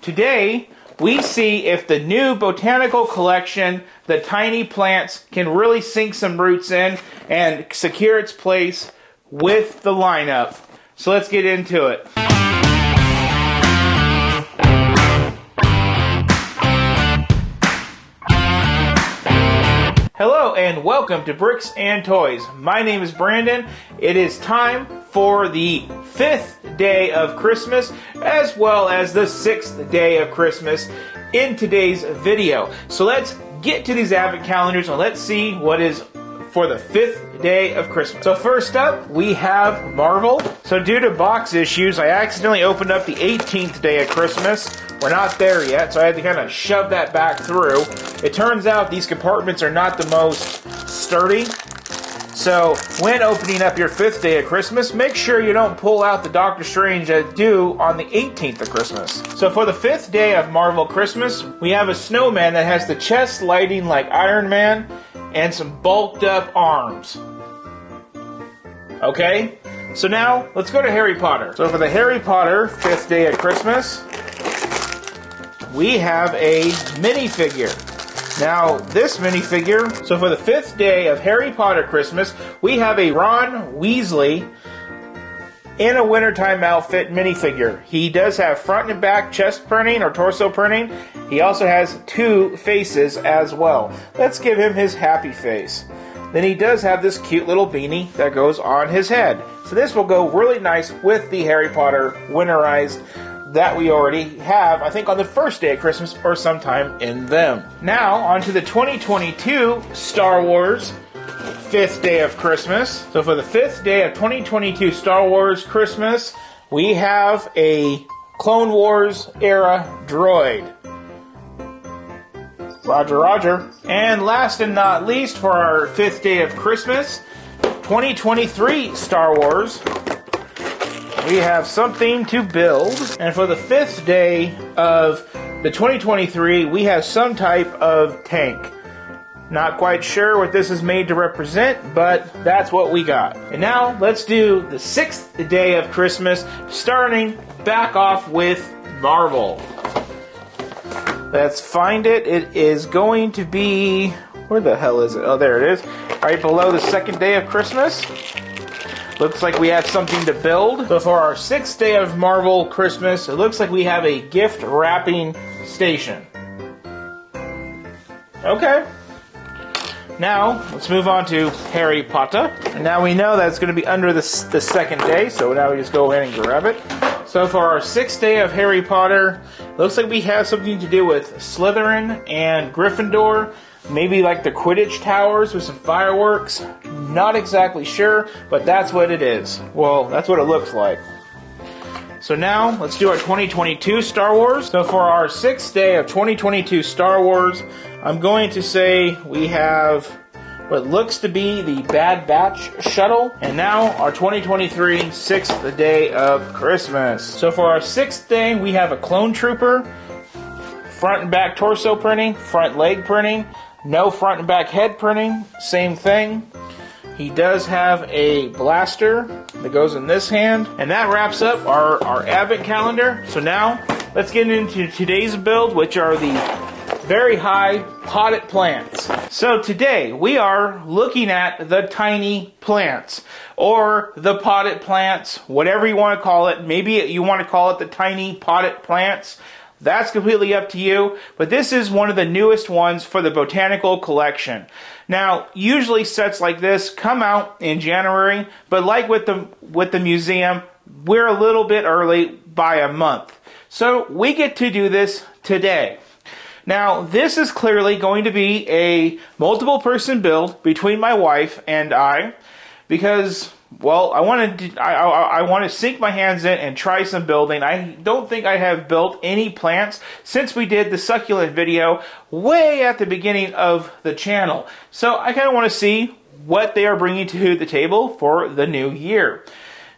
Today, we see if the new Botanical collection, the tiny plants, can really sink some roots in and secure its place with the lineup. So let's get into it. Hello and welcome to Bricks and Toys. My name is Brandon. It is time for the 5th day of Christmas as well as the 6th day of Christmas in today's video. So let's get to these advent calendars and let's see what is for the 5th day of Christmas. So first up, we have Marvel. So due to box issues, I accidentally opened up the 18th day of Christmas. We're not there yet, so I had to kind of shove that back through. It turns out these compartments are not the most sturdy. So when opening up your 5th day of Christmas, make sure you don't pull out the Doctor Strange due on the 18th of Christmas. So for the 5th day of Marvel Christmas, we have a snowman that has the chest lighting like Iron Man and some bulked up arms. Okay, so now let's go to Harry Potter. So for the Harry Potter 5th day of Christmas, we have a minifigure. Now, this minifigure, so for the 5th day of Harry Potter Christmas, we have a Ron Weasley in a wintertime outfit minifigure. He does have front and back chest printing or torso printing. He also has 2 faces as well. Let's give him his happy face. Then he does have this cute little beanie that goes on his head. So this will go really nice with the Harry Potter winterized that we already have, I think, on the 1st day of Christmas or sometime in them. Now, on to the 2022 Star Wars 5th day of Christmas. So for the 5th day of 2022 Star Wars Christmas, we have a Clone Wars era droid. Roger, roger. And last and not least, for our 5th day of Christmas, 2023 Star Wars, we have something to build. And for the 5th day of the 2023, we have some type of tank. Not quite sure what this is made to represent, but that's what we got. And now let's do the 6th day of Christmas, starting back off with Marvel. Let's find it. It is going to be... where the hell is it? Oh, there it is. Right below the 2nd day of Christmas. Looks like we have something to build. So for our 6th day of Marvel Christmas, it looks like we have a gift wrapping station. Okay. Now, let's move on to Harry Potter. And now we know that it's going to be under the 2nd day, so now we just go in and grab it. So for our 6th day of Harry Potter, looks like we have something to do with Slytherin and Gryffindor. Maybe like the Quidditch towers with some fireworks. Not exactly sure, but that's what it is. Well, that's what it looks like. So now, let's do our 2022 Star Wars. So for our 6th day of 2022 Star Wars, I'm going to say we have what looks to be the Bad Batch shuttle. And now, our 2023 6th day of Christmas. So for our 6th day, we have a clone trooper. Front and back torso printing, front leg printing. No front and back head printing, same thing. He does have a blaster that goes in this hand. And that wraps up our advent calendar. So now, let's get into today's build, which are the very high potted plants. So today, we are looking at the tiny plants, or the potted plants, whatever you want to call it. Maybe you want to call it the tiny potted plants. That's completely up to you, but this is one of the newest ones for the Botanical collection. Now, usually sets like this come out in January, but like with the museum, we're a little bit early by a month. So we get to do this today. Now, this is clearly going to be a multiple person build between my wife and I, because, well, I want to sink my hands in and try some building. I don't think I have built any plants since we did the succulent video way at the beginning of the channel. So I kind of want to see what they are bringing to the table for the new year.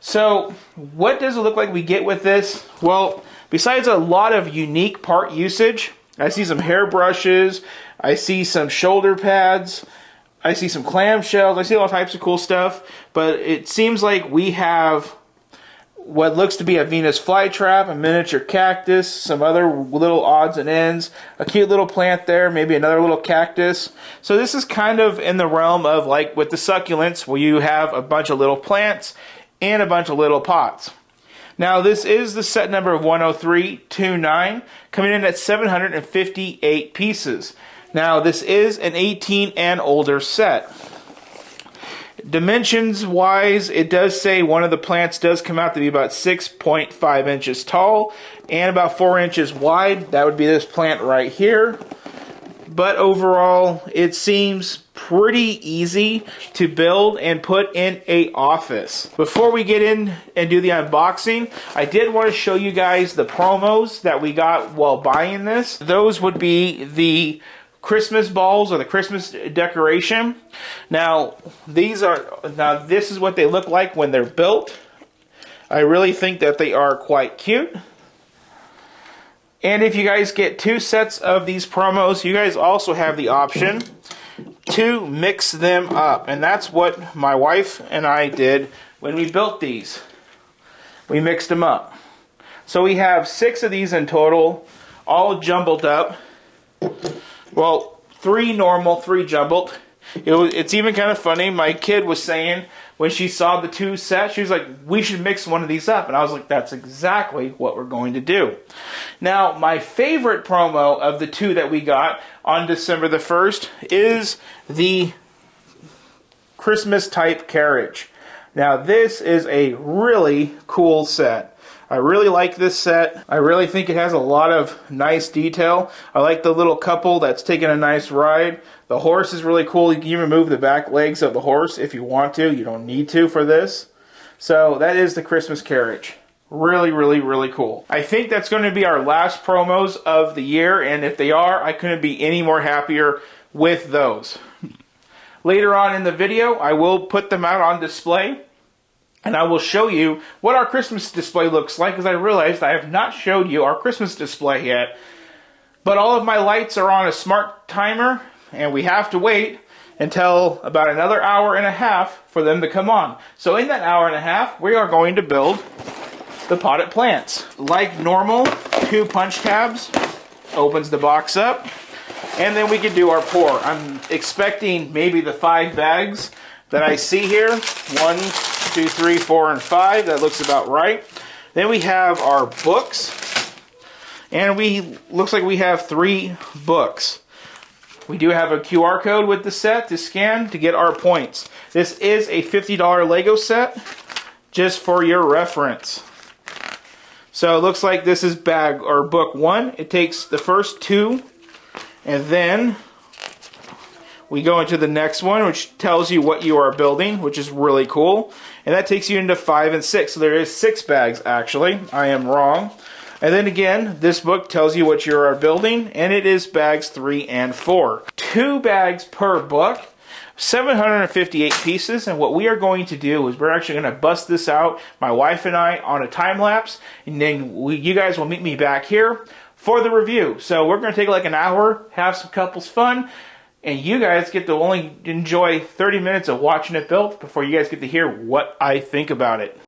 So what does it look like we get with this? Well, besides a lot of unique part usage, I see some hairbrushes, I see some shoulder pads, I see some clamshells, I see all types of cool stuff, but it seems like we have what looks to be a Venus flytrap, a miniature cactus, some other little odds and ends, a cute little plant there, maybe another little cactus. So this is kind of in the realm of like with the succulents, where you have a bunch of little plants and a bunch of little pots. Now this is the set number of 10329, coming in at 758 pieces. Now this is an 18 and older set. Dimensions wise, it does say one of the plants does come out to be about 6.5 inches tall and about 4 inches wide. That would be this plant right here. But overall, it seems pretty easy to build and put in an office. Before we get in and do the unboxing, I did want to show you guys the promos that we got while buying this. Those would be the Christmas balls or the Christmas decoration. Now this is what they look like when they're built. I really think that they are quite cute. And if you guys get 2 sets of these promos, you guys also have the option to mix them up. And that's what my wife and I did when we built these. We mixed them up. So we have 6 of these in total, all jumbled up. Well, 3 normal, 3 jumbled. It's even kind of funny. My kid was saying when she saw the 2 sets, she was like, we should mix one of these up. And I was like, that's exactly what we're going to do. Now, my favorite promo of the 2 that we got on December the 1st is the Christmas type carriage. Now, this is a really cool set. I really like this set. I really think it has a lot of nice detail. I like the little couple that's taking a nice ride. The horse is really cool. You can even remove the back legs of the horse if you want to. You don't need to for this. So that is the Christmas carriage. Really, really, really cool. I think that's going to be our last promos of the year, and if they are, I couldn't be any more happier with those. Later on in the video, I will put them out on display. And I will show you what our Christmas display looks like, because I realized I have not showed you our Christmas display yet. But all of my lights are on a smart timer, and we have to wait until about another hour and a half for them to come on. So in that hour and a half, we are going to build the potted plants. Like normal, 2 punch tabs opens the box up, and then we can do our pour. I'm expecting maybe the 5 bags that I see here. 1, 2, 3, 4, and 5. That looks about right. Then we have our books, and looks like we have 3 books. We do have a QR code with the set to scan to get our points. This is a $50 Lego set, just for your reference. So it looks like this is bag or book 1. It takes the first 2, and then we go into the next one, which tells you what you are building, which is really cool. And that takes you into 5 and 6. So there is 6 bags, actually. I am wrong. And then again, this book tells you what you are building, and it is bags 3 and 4. 2 bags per book, 758 pieces. And what we are going to do is we're actually going to bust this out, my wife and I, on a time lapse. And then you guys will meet me back here for the review. So we're going to take like an hour, have some couples fun. And you guys get to only enjoy 30 minutes of watching it built before you guys get to hear what I think about it.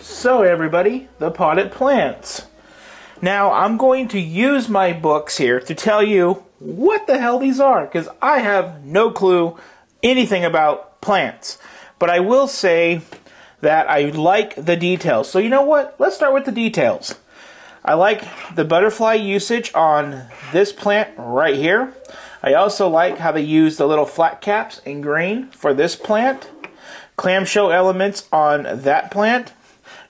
So everybody, the potted plants. Now I'm going to use my books here to tell you what the hell these are, because I have no clue anything about plants. But I will say that I like the details. So you know what? Let's start with the details. I like the butterfly usage on this plant right here. I also like how they use the little flat caps in green for this plant. Clamshell elements on that plant.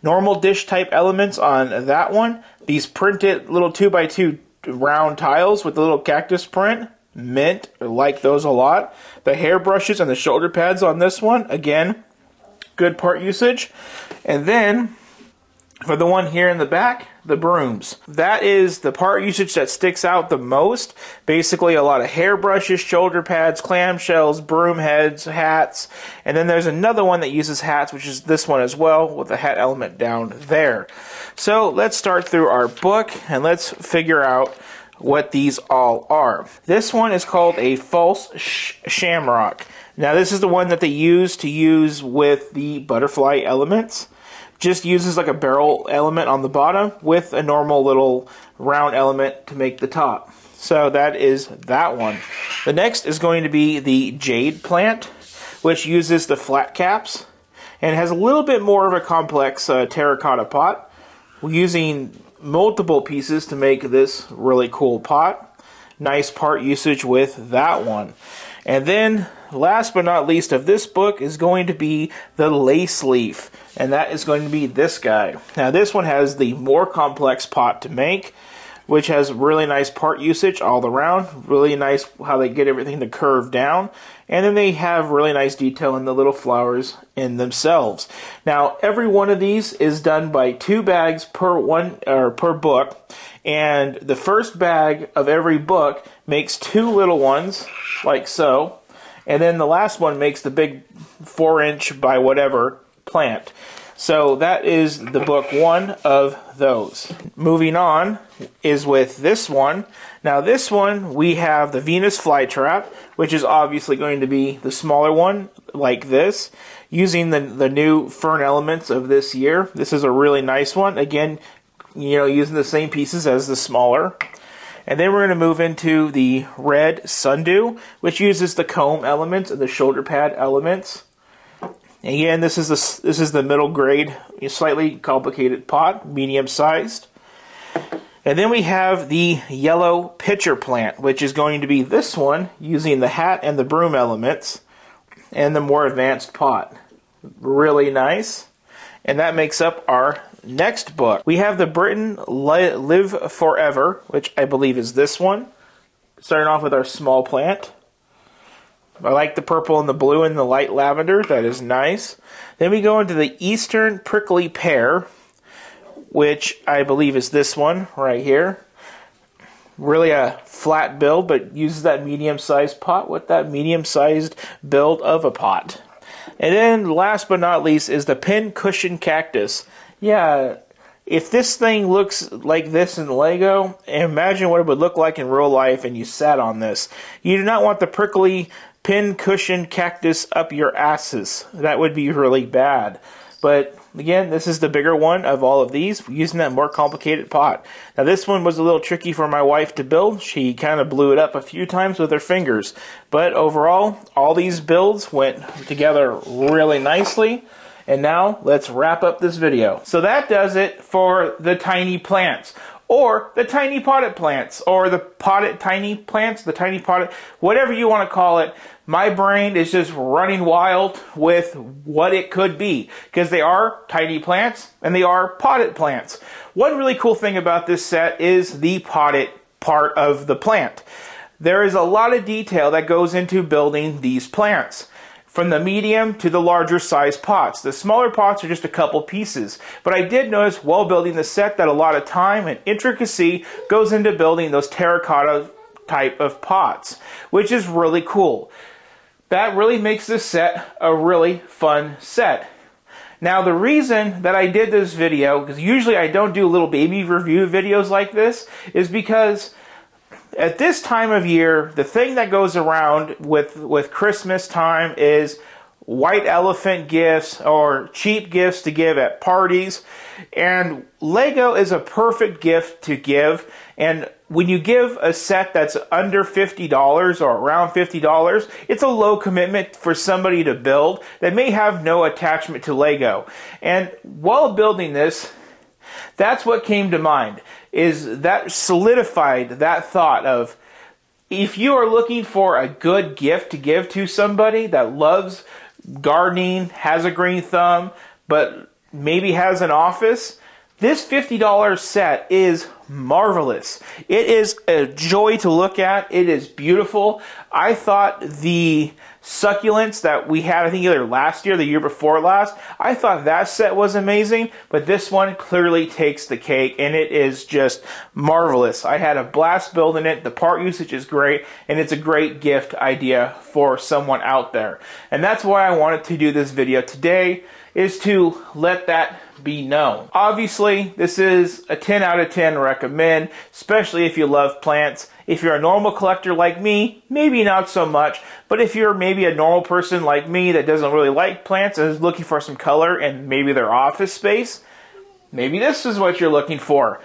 Normal dish type elements on that one. These printed little 2x2 round tiles with the little cactus print. Mint. I like those a lot. The hair brushes and the shoulder pads on this one. Again, good part usage. And then For the one here in the back, the brooms. That is the part usage that sticks out the most. Basically a lot of hairbrushes, shoulder pads, clamshells, broom heads, hats. And then there's another one that uses hats, which is this one as well, with the hat element down there. So let's start through our book and let's figure out what these all are. This one is called a false shamrock. Now this is the one that they use with the butterfly elements. Just uses like a barrel element on the bottom with a normal little round element to make the top. So that is that one. The next is going to be the jade plant, which uses the flat caps and has a little bit more of a complex terracotta pot. We're using multiple pieces to make this really cool pot. Nice part usage with that one. And then last but not least of this book is going to be the lace leaf, and that is going to be this guy. Now this one has the more complex pot to make, which has really nice part usage all around. Really nice how they get everything to curve down, and then they have really nice detail in the little flowers in themselves. Now every one of these is done by 2 bags per book, and the first bag of every book makes 2 little ones like so. And then the last one makes the big 4-inch by whatever plant. So that is the book 1 of those. Moving on is with this one. Now this one we have the Venus flytrap, which is obviously going to be the smaller one like this, using the new fern elements of this year. This is a really nice one. Again, you know, using the same pieces as the smaller. And then we're going to move into the red sundew, which uses the comb elements and the shoulder pad elements. Again, this is the middle grade, slightly complicated pot, medium sized. And then we have the yellow pitcher plant, which is going to be this one, using the hat and the broom elements, and the more advanced pot. Really nice. And that makes up our next book. We have the Britain Live Forever, which I believe is this one. Starting off with our small plant. I like the purple and the blue and the light lavender. That is nice. Then we go into the Eastern Prickly Pear, which I believe is this one right here. Really a flat build, but uses that medium-sized pot with that medium-sized build of a pot. And then last but not least is the Pin Cushion Cactus. Yeah, if this thing looks like this in Lego, imagine what it would look like in real life and you sat on this. You do not want the prickly pin cushion cactus up your asses. That would be really bad. But again, this is the bigger one of all of these, using that more complicated pot. Now this one was a little tricky for my wife to build. She kind of blew it up a few times with her fingers. But overall, all these builds went together really nicely. And now, let's wrap up this video. So that does it for the tiny plants, or the tiny potted plants, or the potted tiny plants, the tiny potted, whatever you want to call it. My brain is just running wild with what it could be, because they are tiny plants, and they are potted plants. One really cool thing about this set is the potted part of the plant. There is a lot of detail that goes into building these plants, from the medium to the larger size pots. The smaller pots are just a couple pieces. But I did notice while building the set that a lot of time and intricacy goes into building those terracotta type of pots, which is really cool. That really makes this set a really fun set. Now the reason that I did this video, because usually I don't do little baby review videos like this, is because at this time of year, the thing that goes around with Christmas time is white elephant gifts or cheap gifts to give at parties. And Lego is a perfect gift to give. And when you give a set that's under $50 or around $50, it's a low commitment for somebody to build that may have no attachment to Lego. And while building this, that's what came to mind, is that solidified that thought of, if you are looking for a good gift to give to somebody that loves gardening, has a green thumb, but maybe has an office, This $50 set is marvelous. It is a joy to look at. It is beautiful. I thought the succulents that we had, I think either last year or the year before last, I thought that set was amazing, but this one clearly takes the cake, and it is just marvelous. I had a blast building it. The part usage is great, and it's a great gift idea for someone out there. And that's why I wanted to do this video today, is to let that be known. Obviously, this is a 10 out of 10 recommend, especially if you love plants. If you're a normal collector like me, maybe not so much, but if you're maybe a normal person like me that doesn't really like plants and is looking for some color and maybe their office space, maybe this is what you're looking for.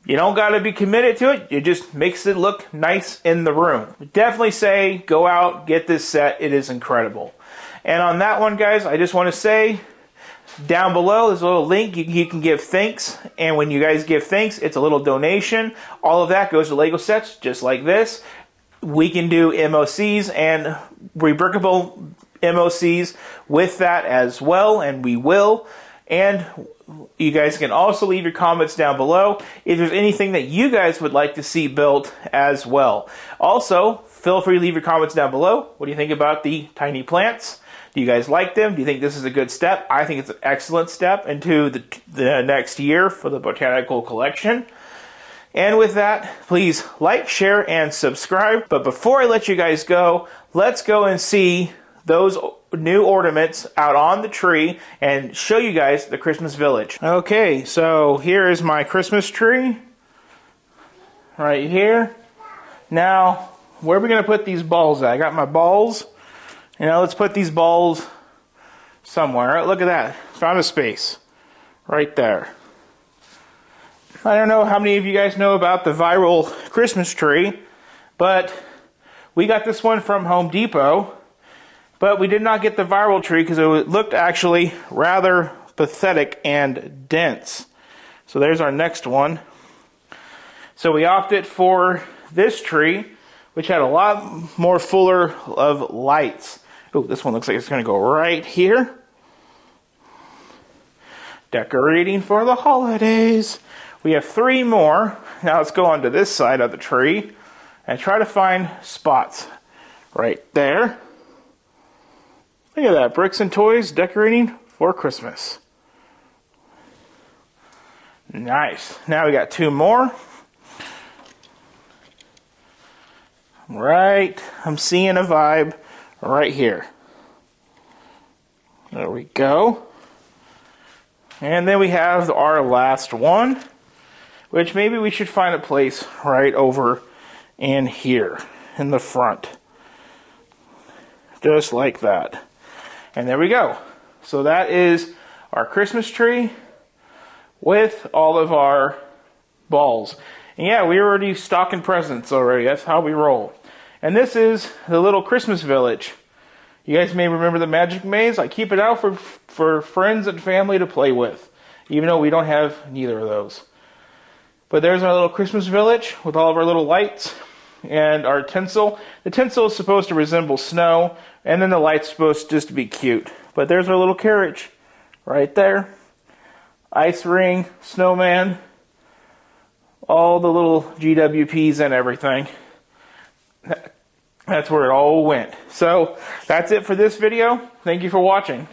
You don't got to be committed to it. It just makes it look nice in the room. Definitely say, go out, get this set. It is incredible. And on that one, guys, I just want to say, down below, there's a little link. You can give thanks, and when you guys give thanks, it's a little donation. All of that goes to Lego sets, just like this. We can do MOCs and rebrickable MOCs with that as well, and we will. And you guys can also leave your comments down below if there's anything that you guys would like to see built as well. Also, feel free to leave your comments down below. What do you think about the tiny plants? Do you guys like them? Do you think this is a good step? I think it's an excellent step into the next year for the Botanical collection. And with that, please like, share, and subscribe. But before I let you guys go, let's go and see those new ornaments out on the tree and show you guys the Christmas village. Okay, so here is my Christmas tree right here. Now, where are we going to put these balls at? I got my balls. You know, let's put these balls somewhere. Look at that. Found a space. Right there. I don't know how many of you guys know about the viral Christmas tree, but we got this one from Home Depot, but we did not get the viral tree because it looked actually rather pathetic and dense. So there's our next one. So we opted for this tree, which had a lot more fuller of lights. Oh, this one looks like it's going to go right here. Decorating for the holidays. We have 3 more. Now let's go on to this side of the tree and try to find spots right there. Look at that, bricks and toys decorating for Christmas. Nice. Now we got 2 more. Right, I'm seeing a vibe right here. There we go. And then we have our last one, which maybe we should find a place right over in here in the front. Just like that. And there we go. So that is our Christmas tree with all of our balls. And yeah, we already stocking presents already. That's how we roll. And this is the little Christmas village. You guys may remember the Magic Maze. I keep it out for friends and family to play with, even though we don't have neither of those. But there's our little Christmas village with all of our little lights and our tinsel. The tinsel is supposed to resemble snow, and then the light's supposed just to be cute. But there's our little carriage right there. Ice ring, snowman, all the little GWPs and everything. That's where it all went. So that's it for this video. Thank you for watching.